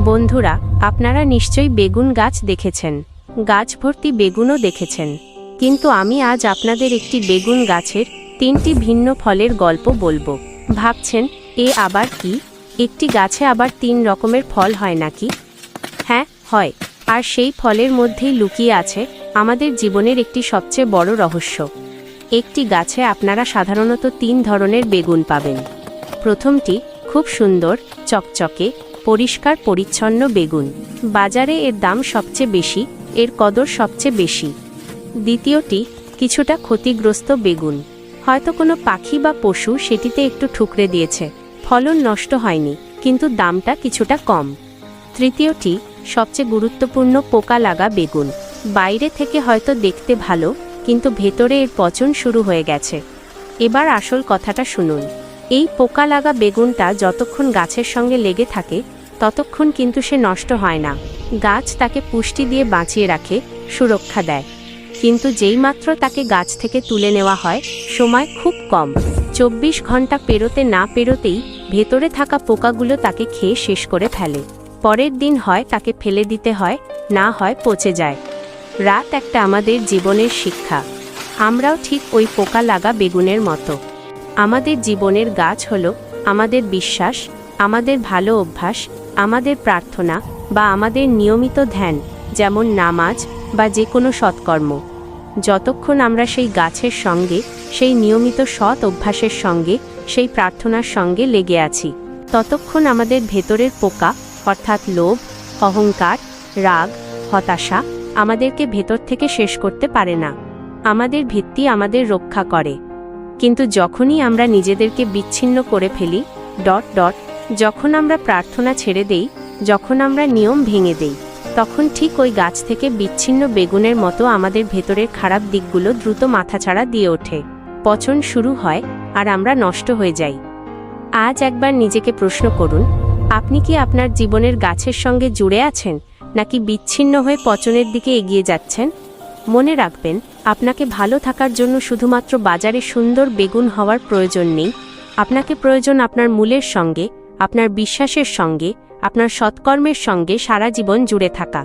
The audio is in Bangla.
বন্ধুরা, আপনারা নিশ্চয়ই বেগুন গাছ দেখেছেন, গাছ ভর্তি বেগুনও দেখেছেন, কিন্তু আমি আজ আপনাদের একটি বেগুন গাছের 3টি ভিন্ন ফলের গল্প বলবো। ভাবছেন, এ আবার কি? একটি গাছে আবার 3 রকমের ফল হয় নাকি? হ্যাঁ, হয়। আর সেই ফলের মধ্যেই লুকিয়ে আছে আমাদের জীবনের একটি সবচেয়ে বড় রহস্য। একটি গাছে আপনারা সাধারণত 3 ধরনের বেগুন পাবেন। প্রথমটি খুব সুন্দর, চকচকে, পরিষ্কার পরিচ্ছন্ন বেগুন। বাজারে এর দাম সবচেয়ে বেশি, এর কদর সবচেয়ে বেশি। দ্বিতীয়টি কিছুটা ক্ষতিগ্রস্ত বেগুন, হয়তো কোনো পাখি বা পশু সেটিতে একটু ঠুকরে দিয়েছে, ফলন নষ্ট হয়নি, কিন্তু দামটা কিছুটা কম। তৃতীয়টি সবচেয়ে গুরুত্বপূর্ণ, পোকা লাগা বেগুন। বাইরে থেকে হয়তো দেখতে ভালো, কিন্তু ভেতরে এর পচন শুরু হয়ে গেছে। এবার আসল কথাটা শুনুন। এই পোকা লাগা বেগুনটা যতক্ষণ গাছের সঙ্গে লেগে থাকে ততক্ষণ কিন্তু সে নষ্ট হয় না। গাছ তাকে পুষ্টি দিয়ে বাঁচিয়ে রাখে, সুরক্ষা দেয়। কিন্তু যেইমাত্র তাকে গাছ থেকে তুলে নেওয়া হয়, সময় খুব কম, 24 ঘন্টা পেরোতে না পেরোতেই ভেতরে থাকা পোকাগুলো তাকে খেয়ে শেষ করে ফেলে। পরের দিন হয় তাকে ফেলে দিতে হয়, না হয় পচে যায়। রাত একটা আমাদের জীবনের শিক্ষা। আমরাও ঠিক ওই পোকা লাগা বেগুনের মতো। আমাদের জীবনের গাছ হলো আমাদের বিশ্বাস, আমাদের ভালো অভ্যাস, আমাদের প্রার্থনা বা আমাদের নিয়মিত ধ্যান, যেমন নামাজ বা যে কোনো সৎকর্ম। যতক্ষণ আমরা সেই গাছের সঙ্গে, সেই নিয়মিত সৎ অভ্যাসের সঙ্গে, সেই প্রার্থনার সঙ্গে লেগে আছি, ততক্ষণ আমাদের ভেতরের পোকা অর্থাৎ লোভ, অহংকার, রাগ, হতাশা আমাদেরকে ভেতর থেকে শেষ করতে পারে না। আমাদের ভিত্তি আমাদের রক্ষা করে। কিন্তু যখনই আমরা নিজেদেরকে বিচ্ছিন্ন করে ফেলি, যখন আমরা প্রার্থনা ছেড়ে দেই, যখন আমরা নিয়ম ভেঙে দেই, তখন ঠিক ওই গাছ থেকে বিচ্ছিন্ন বেগুনের মতো আমাদের ভেতরের খারাপ দিকগুলো দ্রুত মাথাছাড়া দিয়ে ওঠে, পচন শুরু হয়, আর আমরা নষ্ট হয়ে যাই। আজ একবার নিজেকে প্রশ্ন করুন, আপনি কি আপনার জীবনের গাছের সঙ্গে জুড়ে আছেন, নাকি বিচ্ছিন্ন হয়ে পচনের দিকে এগিয়ে যাচ্ছেন? মনে রাখবেন, আপনাকে ভালো থাকার জন্য শুধুমাত্র বাজারে সুন্দর বেগুন হওয়ার প্রয়োজন নেই। আপনাকে প্রয়োজন আপনার মূলের সঙ্গে, আপনার বিশ্বাসের সঙ্গে, আপনার সৎকর্মের সঙ্গে সারা জীবন জুড়ে থাকা।